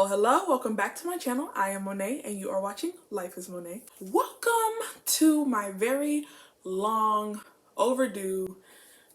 Hello, welcome back to my channel. I am Monet and you are watching Life is Monet. Welcome to my very long overdue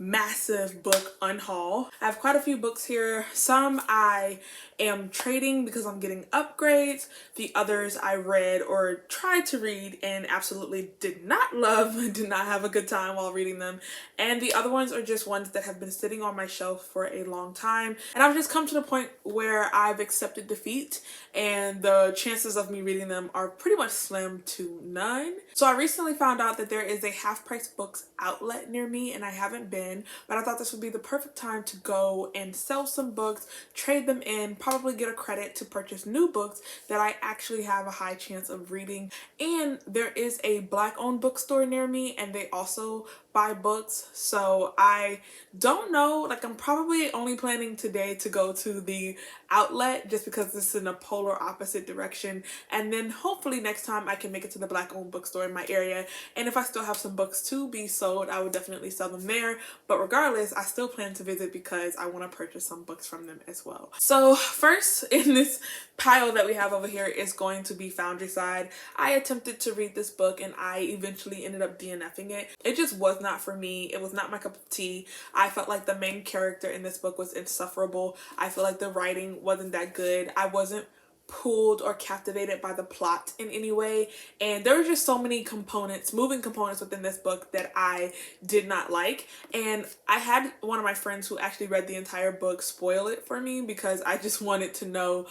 massive book unhaul. I have quite a few books here. Some I am trading because I'm getting upgrades. The others I read or tried to read and absolutely did not love, did not have a good time while reading them. And the other ones are just ones that have been sitting on my shelf for a long time. And I've just come to the point where I've accepted defeat and the chances of me reading them are pretty much slim to none. So I recently found out that there is a half price books outlet near me and I haven't been, but I thought this would be the perfect time to go and sell some books, trade them in, probably get a credit to purchase new books that I actually have a high chance of reading. And there is a Black owned bookstore near me and they also buy books. So I don't know, like I'm probably only planning today to go to the outlet just because this is in a polar opposite direction, and then hopefully next time I can make it to the Black owned bookstore in my area, and if I still have some books to be sold I would definitely sell them there. But regardless, I still plan to visit because I want to purchase some books from them as well. So first in this pile that we have over here is going to be Foundry Side. I attempted to read this book and I eventually ended up DNFing it. It just was not for me. It was not my cup of tea. I felt like the main character in this book was insufferable. I feel like the writing wasn't that good. I wasn't pulled or captivated by the plot in any way, and there were just so many components, moving components within this book that I did not like. And I had one of my friends who actually read the entire book spoil it for me because I just wanted to know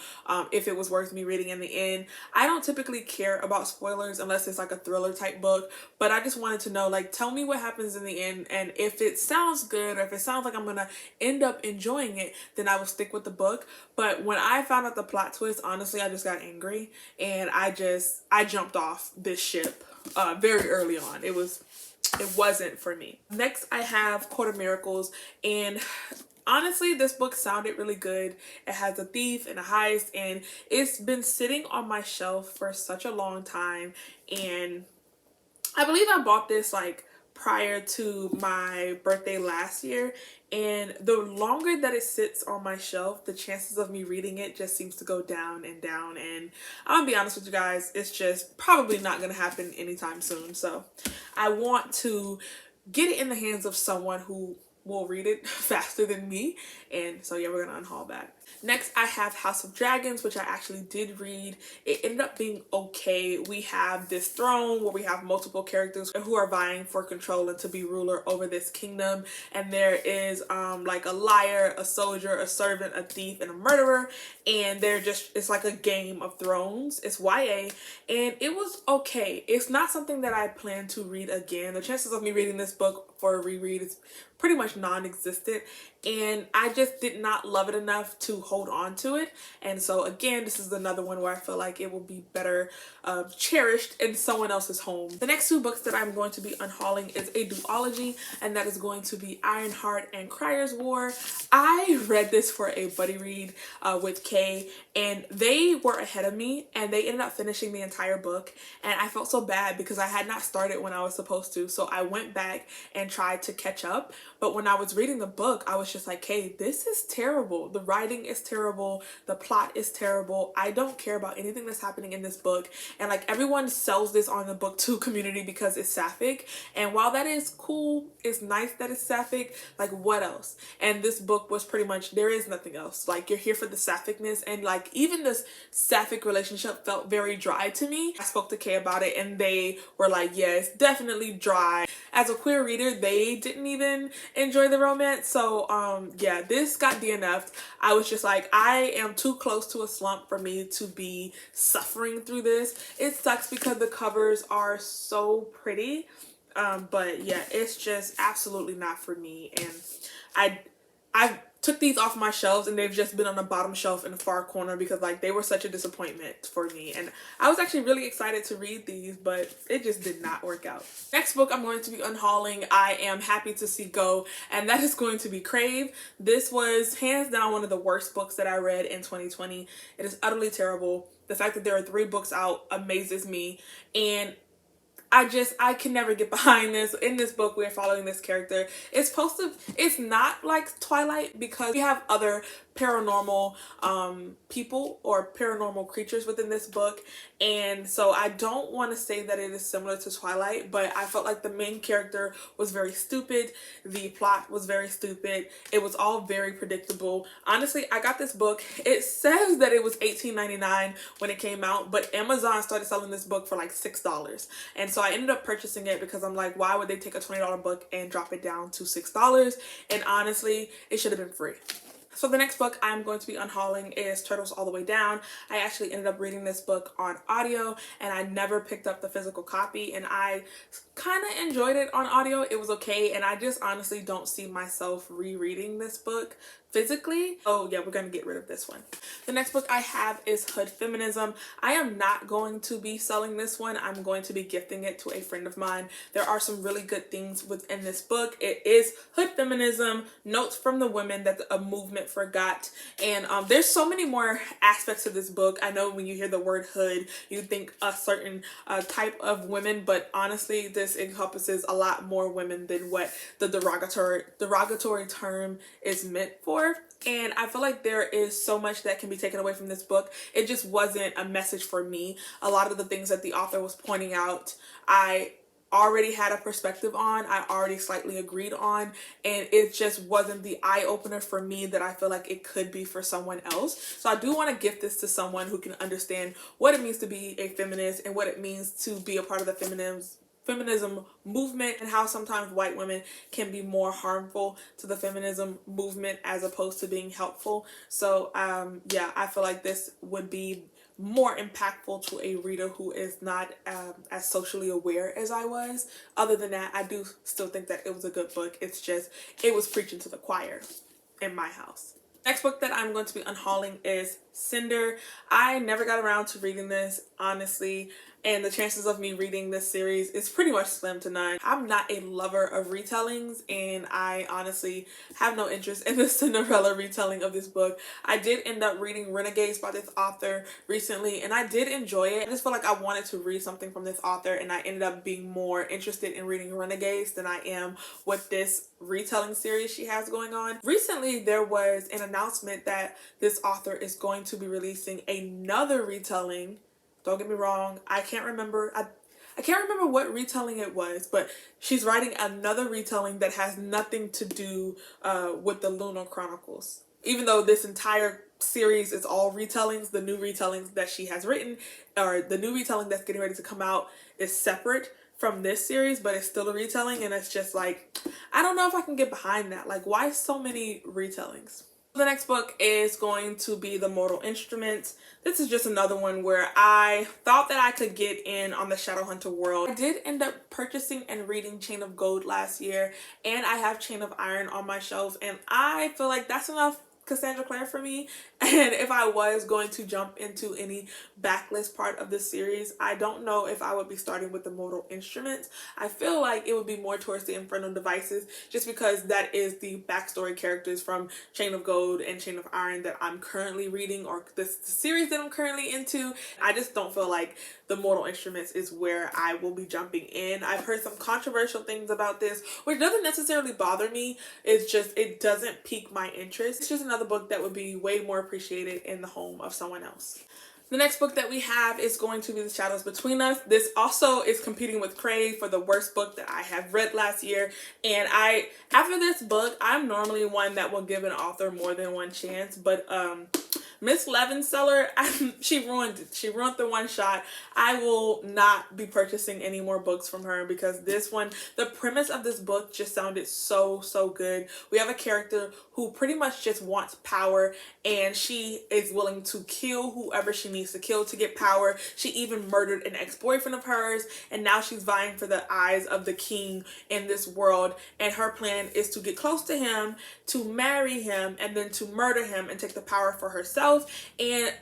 if it was worth me reading in the end. I don't typically care about spoilers unless it's like a thriller type book, but I just wanted to know, like, tell me what happens in the end, and if it sounds good or if it sounds like I'm gonna end up enjoying it, then I will stick with the book. But when I found out the plot twist, honestly, I just got angry and I jumped off this ship very early on. It wasn't for me. Next I have Court of Miracles, and honestly this book sounded really good. It has a thief and a heist and it's been sitting on my shelf for such a long time, and I believe I bought this like prior to my birthday last year, and the longer that it sits on my shelf, the chances of me reading it just seems to go down and down, and I'm gonna be honest with you guys, it's just probably not gonna happen anytime soon. So I want to get it in the hands of someone who will read it faster than me, and so yeah, we're gonna unhaul that. Next I have House of Dragons, which I actually did read. It ended up being okay. We have this throne where we have multiple characters who are vying for control and to be ruler over this kingdom, and there is like a liar, a soldier, a servant, a thief, and a murderer, and it's like a Game of Thrones. It's YA and it was okay. It's not something that I plan to read again. The chances of me reading this book for a reread is pretty much non-existent, and I just did not love it enough to hold on to it. And so again, this is another one where I feel like it will be better cherished in someone else's home. The next two books that I'm going to be unhauling is a duology, and that is going to be Ironheart and Crier's War. I read this for a buddy read with Kay, and they were ahead of me and they ended up finishing the entire book, and I felt so bad because I had not started when I was supposed to, so I went back and tried to catch up. But when I was reading the book, I was just like, hey, this is terrible. The writing is terrible. The plot is terrible. I don't care about anything that's happening in this book. And like everyone sells this on the BookTube community because it's sapphic. And while that is cool, it's nice that it's sapphic, like what else? And this book was pretty much, there is nothing else. Like you're here for the sappicness, and like even this sapphic relationship felt very dry to me. I spoke to Kay about it and they were like, yeah, it's definitely dry. As a queer reader, they didn't even enjoy the romance. So yeah, this got DNF'd. I was just like, I am too close to a slump for me to be suffering through this. It sucks because the covers are so pretty, but yeah, it's just absolutely not for me. And I took these off my shelves and they've just been on the bottom shelf in the far corner because like they were such a disappointment for me, and I was actually really excited to read these, but it just did not work out. Next book I'm going to be unhauling, I am happy to see go, and that is going to be Crave. This was hands down one of the worst books that I read in 2020. It is utterly terrible. The fact that there are 3 books out amazes me, and I can never get behind this. In this book, we're following this character. It's not like Twilight because we have other paranormal people or paranormal creatures within this book, and so I don't want to say that it is similar to Twilight, but I felt like the main character was very stupid, the plot was very stupid, it was all very predictable. Honestly, I got this book, it says that it was $18.99 when it came out, but Amazon started selling this book for like $6, and so I ended up purchasing it because I'm like, why would they take a $20 book and drop it down to $6? And honestly, it should have been free. So the next book I'm going to be unhauling is Turtles All the Way Down. I actually ended up reading this book on audio, and I never picked up the physical copy, and I kind of enjoyed it on audio. It was okay, and I just honestly don't see myself rereading this book physically. Oh yeah, we're gonna get rid of this one. The next book I have is Hood Feminism. I am not going to be selling this one. I'm going to be gifting it to a friend of mine. There are some really good things within this book. It is Hood Feminism, Notes from the Women that a Movement Forgot. And there's so many more aspects of this book. I know when you hear the word hood, you think a certain type of women, but honestly, this encompasses a lot more women than what the derogatory term is meant for. And I feel like there is so much that can be taken away from this book. It just wasn't a message for me. A lot of the things that the author was pointing out, I already had a perspective on, I already slightly agreed on, and it just wasn't the eye-opener for me that I feel like it could be for someone else. So I do want to gift this to someone who can understand what it means to be a feminist and what it means to be a part of the feminism movement, and how sometimes white women can be more harmful to the feminism movement as opposed to being helpful. So yeah, I feel like this would be more impactful to a reader who is not as socially aware as I was. Other than that, I do still think that it was a good book. It's just, it was preaching to the choir in my house. Next book that I'm going to be unhauling is Cinder. I never got around to reading this, honestly, and the chances of me reading this series is pretty much slim to none. I'm not a lover of retellings, and I honestly have no interest in the Cinderella retelling of this book. I did end up reading Renegades by this author recently, and I did enjoy it. I just feel like I wanted to read something from this author, and I ended up being more interested in reading Renegades than I am with this retelling series she has going on. Recently, there was an announcement that this author is going to be releasing another retelling. Don't get me wrong, I can't remember what retelling it was, but she's writing another retelling that has nothing to do with the Lunar Chronicles. Even though this entire series is all retellings, the new retellings that she has written, or the new retelling that's getting ready to come out, is separate from this series, but it's still a retelling, and it's just like, I don't know if I can get behind that. Like, why so many retellings? The next book is going to be The Mortal Instruments. This is just another one where I thought that I could get in on the Shadowhunter world. I did end up purchasing and reading Chain of Gold last year, and I have Chain of Iron on my shelf, and I feel like that's enough Cassandra Clare for me. And if I was going to jump into any backlist part of this series, I don't know if I would be starting with the Mortal Instruments. I feel like it would be more towards the Infernal Devices, just because that is the backstory characters from Chain of Gold and Chain of Iron that I'm currently reading, or the series that I'm currently into. I just don't feel like the Mortal Instruments is where I will be jumping in. I've heard some controversial things about this, which doesn't necessarily bother me. It's just, it doesn't pique my interest. It's just another book that would be way more appreciated in the home of someone else. The next book that we have is going to be The Shadows Between Us. This also is competing with Crave for the worst book that I have read last year. And after this book, I'm normally one that will give an author more than one chance, but Miss Levenseller, she ruined it. She ruined the one shot. I will not be purchasing any more books from her, because this one, the premise of this book just sounded so good. We have a character who pretty much just wants power, and she is willing to kill whoever she needs to kill to get power. She even murdered an ex-boyfriend of hers, and now she's vying for the eyes of the king in this world, and her plan is to get close to him, to marry him, and then to murder him and take the power for herself. And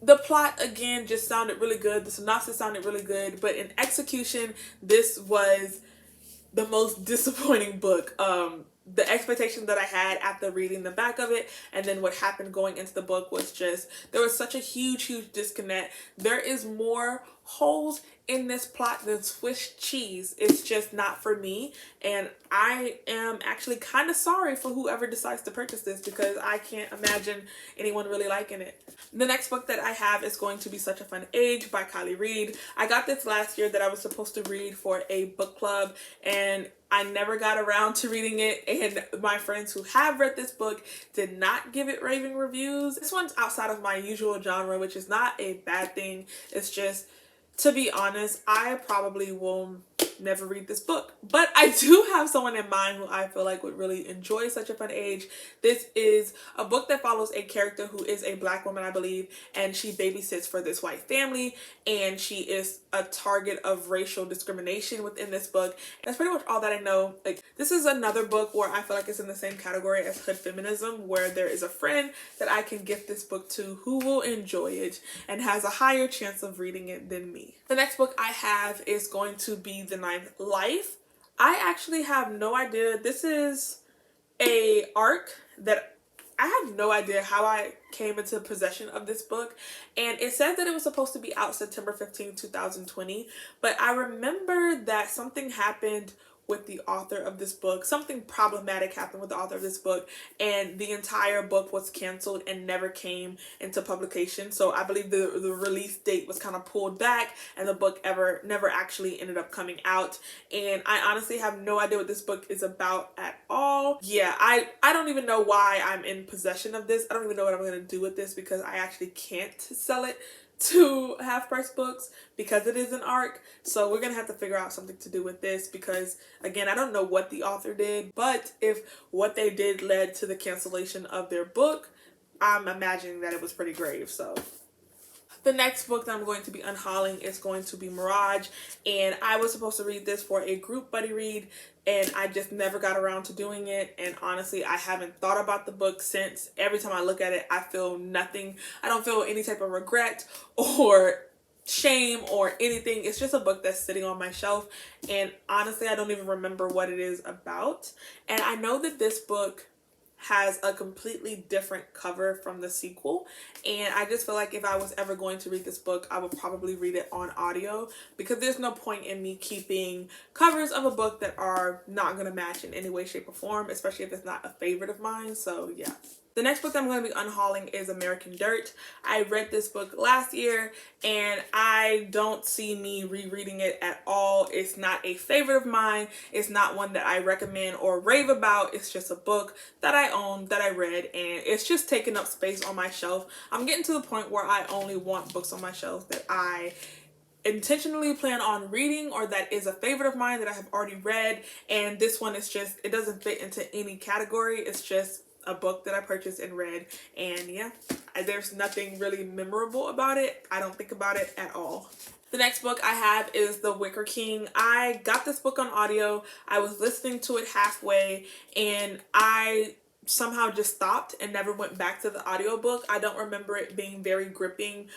the plot again just sounded really good. The synopsis sounded really good, but in execution, this was the most disappointing book. the expectation that I had after reading the back of it and then what happened going into the book was just, there was such a huge disconnect. There is more holes in this plot than Swiss cheese. It's just not for me, and I am actually kind of sorry for whoever decides to purchase this because I can't imagine anyone really liking it. The next book that I have is going to be Such a Fun Age by Kylie Reid. I got this last year that I was supposed to read for a book club, and I never got around to reading it, and my friends who have read this book did not give it raving reviews. This one's outside of my usual genre, which is not a bad thing. It's just, to be honest, I probably will never read this book, but I do have someone in mind who I feel like would really enjoy Such a Fun Age. This is a book that follows a character who is a Black woman, I believe, and she babysits for this white family, and she is a target of racial discrimination within this book. That's pretty much all that I know. Like, this is another book where I feel like it's in the same category as Hood Feminism, where there is a friend that I can gift this book to who will enjoy it and has a higher chance of reading it than me. The next book I have is going to be The Ninth Life. I actually have no idea. This is a arc that I have no idea how I came into possession of this book, and it said that it was supposed to be out September 15, 2020, but I remember that something happened with the author of this book. Something problematic happened with the author of this book, and the entire book was canceled and never came into publication. So I believe the release date was kind of pulled back, and the book never actually ended up coming out. And I honestly have no idea what this book is about at all. Yeah, I don't even know why I'm in possession of this. I don't even know what I'm going to do with this because I actually can't sell it to half price books because it is an arc. So we're gonna have to figure out something to do with this because, again, I don't know what the author did, but if what they did led to the cancellation of their book, I'm imagining that it was pretty grave. So the next book that I'm going to be unhauling is going to be Mirage, and I was supposed to read this for a group buddy read, and I just never got around to doing it. And honestly, I haven't thought about the book since. Every time I look at it, I feel nothing. I don't feel any type of regret or shame or anything. It's just a book that's sitting on my shelf, and honestly, I don't even remember what it is about. And I know that this book has a completely different cover from the sequel, and I just feel like if I was ever going to read this book, I would probably read it on audio because there's no point in me keeping covers of a book that are not going to match in any way, shape, or form, especially if it's not a favorite of mine. So yeah. The next book that I'm going to be unhauling is American Dirt. I read this book last year, and I don't see me rereading it at all. It's not a favorite of mine. It's not one that I recommend or rave about. It's just a book that I own, that I read, and it's just taking up space on my shelf. I'm getting to the point where I only want books on my shelf that I intentionally plan on reading or that is a favorite of mine that I have already read, and this one is just, it doesn't fit into any category. It's just a book that I purchased and read, and yeah, there's nothing really memorable about it. I don't think about it at all. The next book I have is The Wicker King. I got this book on audio. I was listening to it halfway, and I somehow just stopped and never went back to the audiobook. I don't remember it being very gripping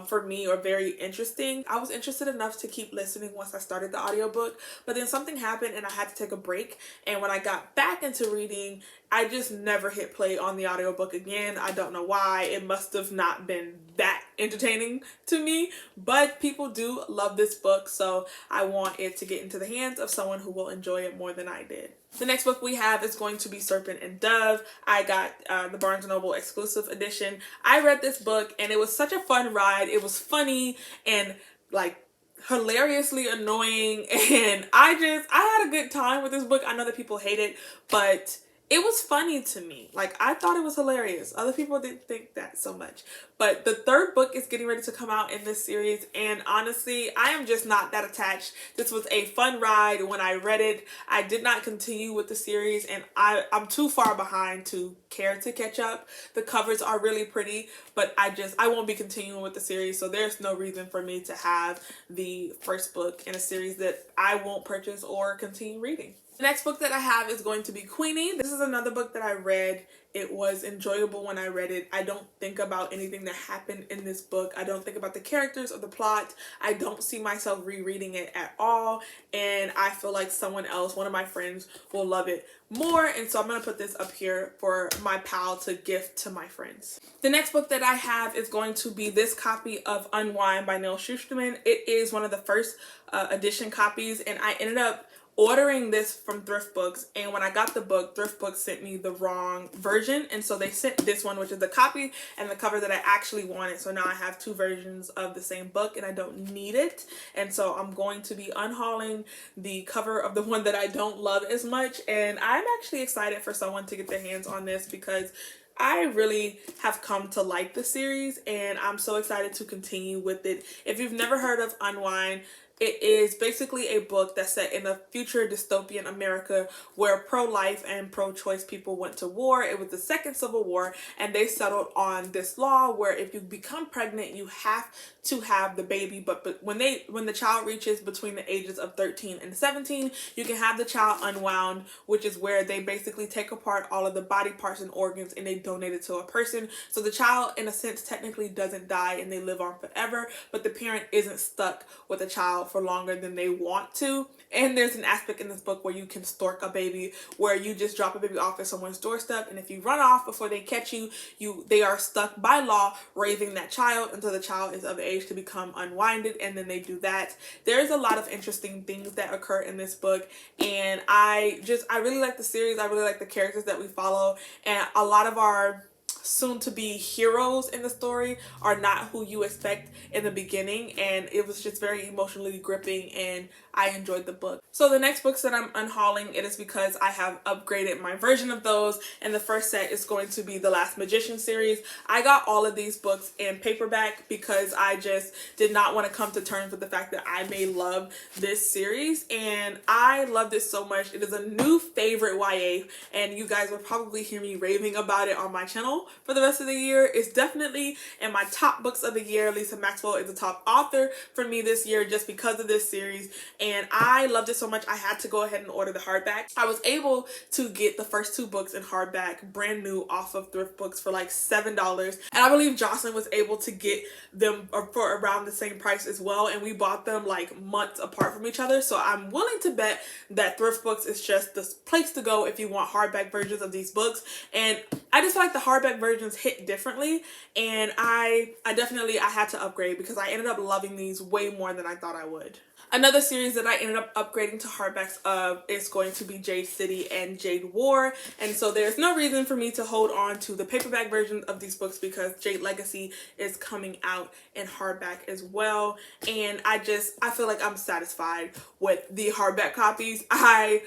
for me or very interesting. I was interested enough to keep listening once I started the audiobook, but then something happened and I had to take a break, and when I got back into reading, I just never hit play on the audiobook again. I don't know why. It must have not been that entertaining to me, but people do love this book, so I want it to get into the hands of someone who will enjoy it more than I did. The next book we have is going to be Serpent and Dove. I got the Barnes & Noble exclusive edition. I read this book and it was such a fun ride. It was funny and like hilariously annoying, and I had a good time with this book. I know that people hate it, but it was funny to me. Like, I thought it was hilarious. Other people didn't think that so much. But the third book is getting ready to come out in this series, and honestly, I am just not that attached. This was a fun ride when I read it. I did not continue with the series, and I'm too far behind to care to catch up. The covers are really pretty, but I won't be continuing with the series, so there's no reason for me to have the first book in a series that I won't purchase or continue reading. The next book that I have is going to be Queenie. This is another book that I read. It was enjoyable when I read it. I don't think about anything that happened in this book. I don't think about the characters or the plot. I don't see myself rereading it at all. And I feel like someone else, one of my friends, will love it more. And so I'm going to put this up here for my pal to gift to my friends. The next book that I have is going to be this copy of Unwind by Neil Shusterman. It is one of the first edition copies, and I ended up ordering this from Thrift Books, and when I got the book, Thrift Books sent me the wrong version, and so they sent this one, which is the copy and the cover that I actually wanted. So now I have two versions of the same book and I don't need it, and so I'm going to be unhauling the cover of the one that I don't love as much. And I'm actually excited for someone to get their hands on this because I really have come to like the series, and I'm so excited to continue with it. If you've never heard of Unwind, it is basically a book that's set in a future dystopian America where pro-life and pro-choice people went to war. It was the second Civil War, and they settled on this law where if you become pregnant, you have to have the baby, but when the child reaches between the ages of 13 and 17, you can have the child unwound, which is where they basically take apart all of the body parts and organs and they donate it to a person. So the child, in a sense, technically doesn't die and they live on forever, but the parent isn't stuck with a child for longer than they want to. And there's an aspect in this book where you can stork a baby, where you just drop a baby off at someone's doorstep, and if you run off before they catch you, they are stuck by law raising that child until the child is of age to become unwinded, and then they do that. There's a lot of interesting things that occur in this book, and I really like the series. I really like the characters that we follow, and a lot of our soon-to-be heroes in the story are not who you expect in the beginning, and it was just very emotionally gripping, and I enjoyed the book. So the next books that I'm unhauling, it is because I have upgraded my version of those, and the first set is going to be the Last Magician series. I got all of these books in paperback because I just did not want to come to terms with the fact that I may love this series, and I loved it so much. It is a new favorite YA, and you guys will probably hear me raving about it on my channel for the rest of the year. It's definitely in my top books of the year. Lisa Maxwell is the top author for me this year just because of this series, and I loved it so much I had to go ahead and order the hardback. I was able to get the first two books in hardback brand new off of Thrift Books for like $7, and I believe Jocelyn was able to get them for around the same price as well, and we bought them like months apart from each other. So I'm willing to bet that Thrift Books is just the place to go if you want hardback versions of these books. And I just feel like the hardback versions hit differently, and I had to upgrade because I ended up loving these way more than I thought I would. Another series that I ended up upgrading to hardbacks of is going to be Jade City and Jade War, and so there's no reason for me to hold on to the paperback versions of these books because Jade Legacy is coming out in hardback as well, and I feel like I'm satisfied with the hardback copies. I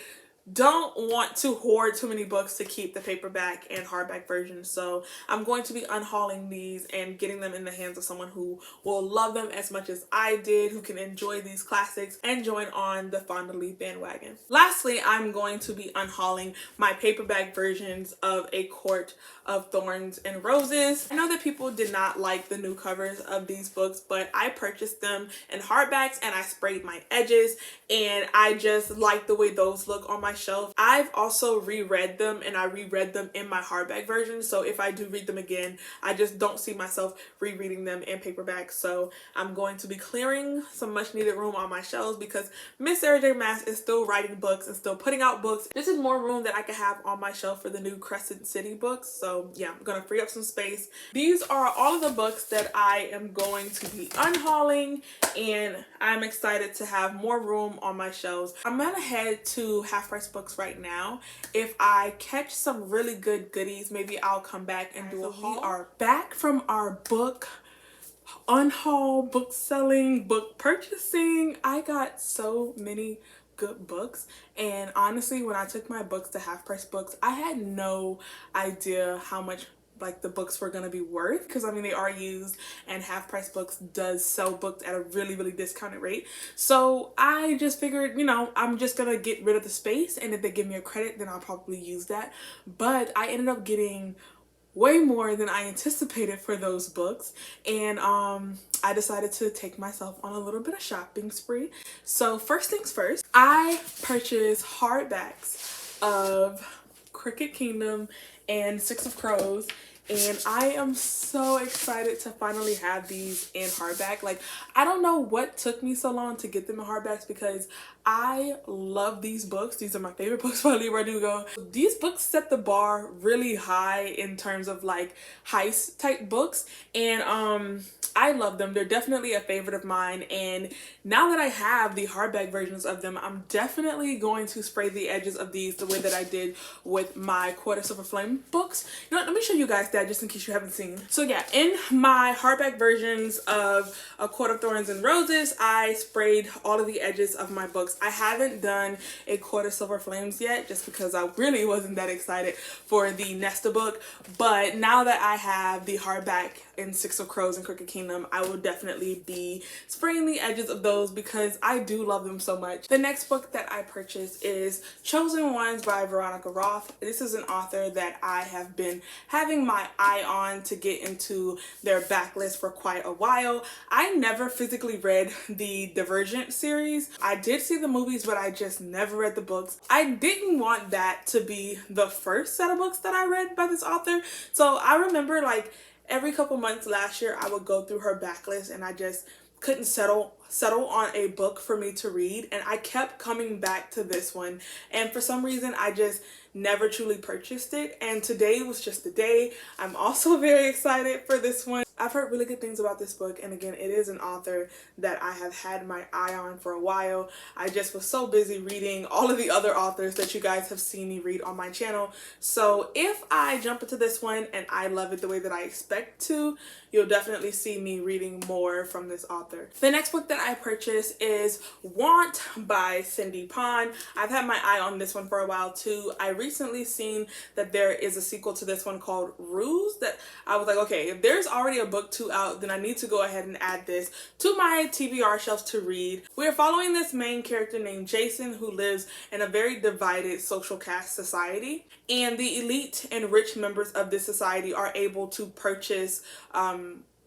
don't want to hoard too many books to keep the paperback and hardback versions, so I'm going to be unhauling these and getting them in the hands of someone who will love them as much as I did, who can enjoy these classics and join on the Fondly bandwagon. Lastly, I'm going to be unhauling my paperback versions of A Court of Thorns and Roses. I know that people did not like the new covers of these books, but I purchased them in hardbacks and I sprayed my edges, and I just like the way those look on my shelf. I've also reread them, and I reread them in my hardback version, so if I do read them again, I just don't see myself rereading them in paperback. So I'm going to be clearing some much needed room on my shelves because Miss Sarah J Maas is still writing books and still putting out books. This is more room that I can have on my shelf for the new Crescent City books, so yeah, I'm gonna free up some space. These are all of the books that I am going to be unhauling, and I'm excited to have more room on my shelves. I'm gonna head to Half Price Books right now. If I catch some really good goodies, maybe I'll come back and do a haul. We are back from our book unhaul, book selling, book purchasing. I got so many good books, and honestly, when I took my books to Half Price Books, I had no idea how much like the books were gonna be worth, because I mean they are used and Half Price Books does sell books at a really discounted rate. So I just figured, you know, I'm just gonna get rid of the space, and if they give me a credit then I'll probably use that. But I ended up getting way more than I anticipated for those books, and I decided to take myself on a little bit of shopping spree. So first things first, I purchased hardbacks of Cricket Kingdom and Six of Crows, and I am so excited to finally have these in hardback. Like, I don't know what took me so long to get them in hardbacks because I love these books. These are my favorite books by Leigh Bardugo. These books set the bar really high in terms of like heist type books, and I love them. They're definitely a favorite of mine, and now that I have the hardback versions of them, I'm definitely going to spray the edges of these the way that I did with my Quarter Silver Flame books. You know what, let me show you guys that just in case you haven't seen. So yeah, in my hardback versions of A Court of Thorns and Roses, I sprayed all of the edges of my books. I haven't done a Quarter Silver Flames yet just because I really wasn't that excited for the Nesta book, but now that I have the hardback in Six of Crows and Crooked Kingdom, I will definitely be spraying the edges of those because I do love them so much. The next book that I purchased is Chosen Ones by Veronica Roth. This is an author that I have been having my eye on to get into their backlist for quite a while. I never physically read the Divergent series. I did see the movies, but I just never read the books. I didn't want that to be the first set of books that I read by this author. So I remember like every couple months last year, I would go through her backlist and I just couldn't settle on a book for me to read, and I kept coming back to this one, and for some reason I just never truly purchased it, and today was just the day. I'm also very excited for this one. I've heard really good things about this book, and again, it is an author that I have had my eye on for a while. I just was so busy reading all of the other authors that you guys have seen me read on my channel. So if I jump into this one and I love it the way that I expect to, you'll definitely see me reading more from this author. The next book that I purchased is Want by Cindy Pon. I've had my eye on this one for a while too. I recently seen that there is a sequel to this one called Ruse that I was like, okay, if there's already a book 2 out, then I need to go ahead and add this to my TBR shelves to read. We're following this main character named Jason who lives in a very divided social caste society, and the elite and rich members of this society are able to purchase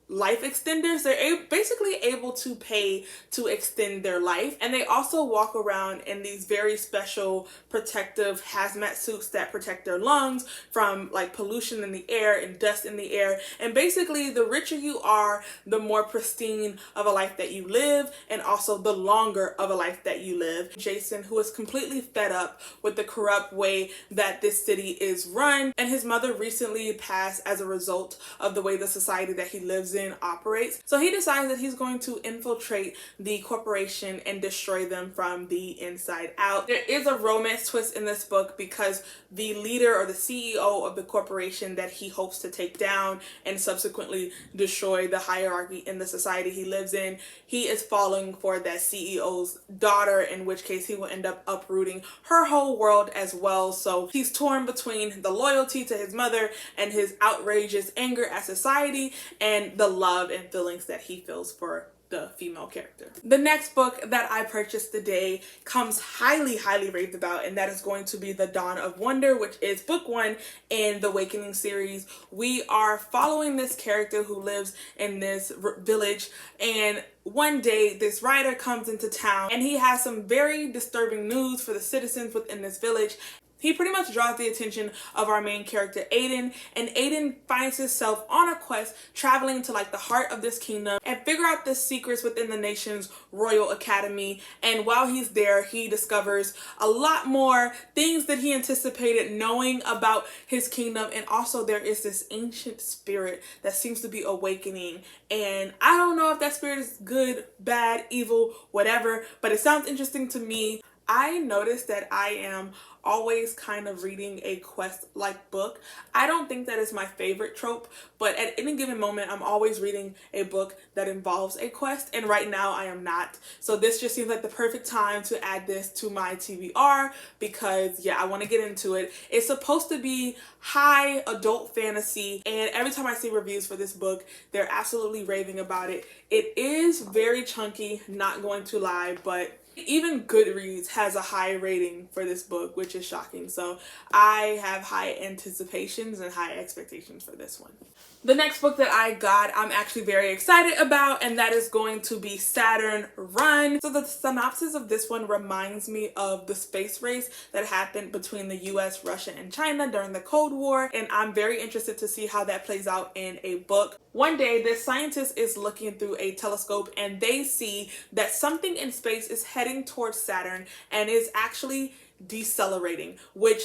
life extenders. They're basically able to pay to extend their life, and they also walk around in these very special protective hazmat suits that protect their lungs from like pollution in the air and dust in the air. And basically, the richer you are, the more pristine of a life that you live, and also the longer of a life that you live. Jason, who is completely fed up with the corrupt way that this city is run, and his mother recently passed as a result of the way the society that he lives in operates. So he decides that he's going to infiltrate the corporation and destroy them from the inside out. There is a romance twist in this book because the leader or the CEO of the corporation that he hopes to take down and subsequently destroy the hierarchy in the society he lives in, he is falling for that CEO's daughter, in which case he will end up uprooting her whole world as well. So he's torn between the loyalty to his mother and his outrageous anger at society and the love and feelings that he feels for the female character. The next book that I purchased today comes highly raved about, and that is going to be The Dawn of Wonder, which is book 1 in the Awakening series. We are following this character who lives in this village, and one day this writer comes into town and he has some very disturbing news for the citizens within this village. He pretty much draws the attention of our main character, Aiden, and Aiden finds himself on a quest traveling to like the heart of this kingdom and figure out the secrets within the nation's royal academy. And while he's there, he discovers a lot more things that he anticipated knowing about his kingdom. And also there is this ancient spirit that seems to be awakening. And I don't know if that spirit is good, bad, evil, whatever, but it sounds interesting to me. I noticed that I am always kind of reading a quest-like book. I don't think that is my favorite trope, but at any given moment, I'm always reading a book that involves a quest, and right now I am not. So this just seems like the perfect time to add this to my TBR because, yeah, I want to get into it. It's supposed to be high adult fantasy, and every time I see reviews for this book, they're absolutely raving about it. It is very chunky, not going to lie, but Even Goodreads has a high rating for this book, which is shocking. So I have high anticipations and high expectations for this one. The next book that I got, I'm actually very excited about, and that is going to be Saturn Run. So the synopsis of this one reminds me of the space race that happened between the US, Russia, and China during the Cold War, and I'm very interested to see how that plays out in a book. One day, this scientist is looking through a telescope and they see that something in space is heading towards Saturn and is actually decelerating, which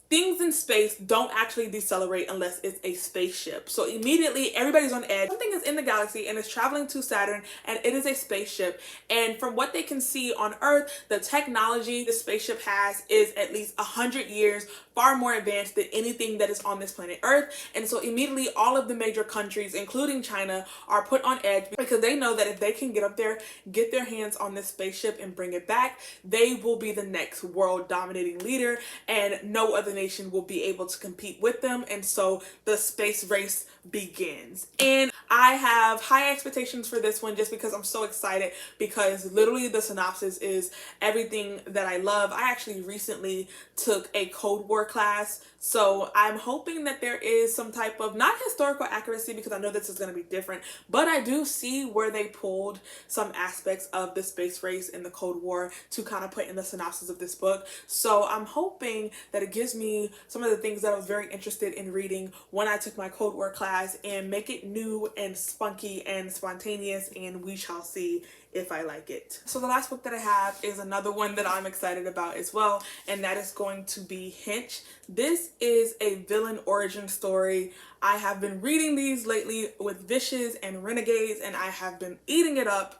things in space don't actually decelerate unless it's a spaceship. So immediately everybody's on edge. Something is in the galaxy and is traveling to Saturn, and it is a spaceship. And from what they can see on Earth, the technology the spaceship has is at least 100 years far more advanced than anything that is on this planet Earth. And so immediately all of the major countries, including China, are put on edge because they know that if they can get up there, get their hands on this spaceship and bring it back, they will be the next world dominating leader, and no other nation will be able to compete with them. And so the space race begins. And I have high expectations for this one just because I'm so excited, because literally the synopsis is everything that I love. I actually recently took a Cold War class, so I'm hoping that there is some type of, not historical accuracy because I know this is going to be different, but I do see where they pulled some aspects of the space race in the Cold War to kind of put in the synopsis of this book. So I'm hoping that it gives me some of the things that I was very interested in reading when I took my Cold War class and make it new and spunky and spontaneous, and we shall see if I like it. So the last book that I have is another one that I'm excited about as well, and that is going to be Hinch. This is a villain origin story. I have been reading these lately with Vicious and Renegades, and I have been eating it up.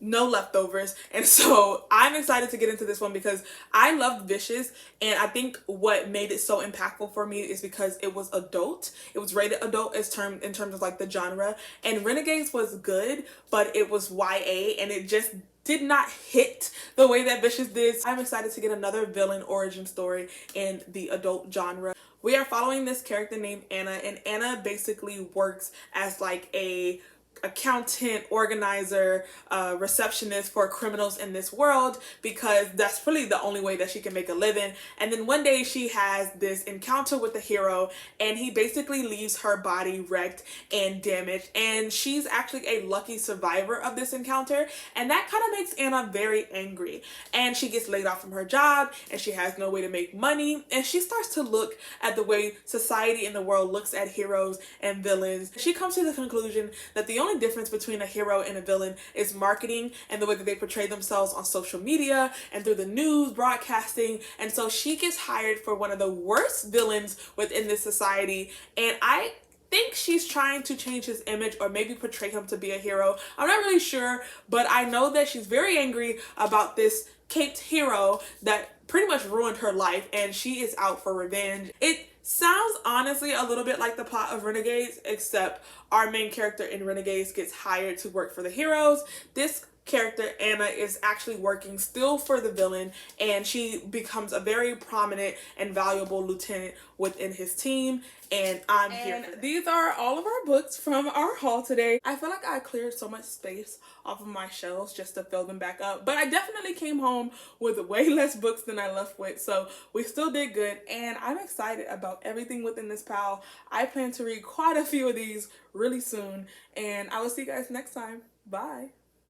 No leftovers. And so I'm excited to get into this one because I loved Vicious, and I think what made it so impactful for me is because it was adult. It was rated adult in terms of like the genre, and Renegades was good, but it was YA and it just did not hit the way that Vicious did. I'm excited to get another villain origin story in the adult genre. We are following this character named Anna, and Anna basically works as like a accountant, organizer, receptionist for criminals in this world, because that's really the only way that she can make a living. And then one day she has this encounter with the hero, and he basically leaves her body wrecked and damaged, and she's actually a lucky survivor of this encounter, and that kind of makes Anna very angry, and she gets laid off from her job and she has no way to make money, and she starts to look at the way society in the world looks at heroes and villains. She comes to the conclusion that the only difference between a hero and a villain is marketing and the way that they portray themselves on social media and through the news broadcasting. And so she gets hired for one of the worst villains within this society, and I think she's trying to change his image or maybe portray him to be a hero. I'm not really sure, but I know that she's very angry about this caped hero that pretty much ruined her life, and she is out for revenge. It sounds honestly a little bit like the plot of Renegades, except our main character in Renegades gets hired to work for the heroes. This character, Anna, is actually working still for the villain, and she becomes a very prominent and valuable lieutenant within his team, and I'm here for that. These are all of our books from our haul today. I feel like I cleared so much space off of my shelves just to fill them back up, but I definitely came home with way less books than I left with, so we still did good, and I'm excited about everything within this pile. I plan to read quite a few of these really soon, and I will see you guys next time. Bye.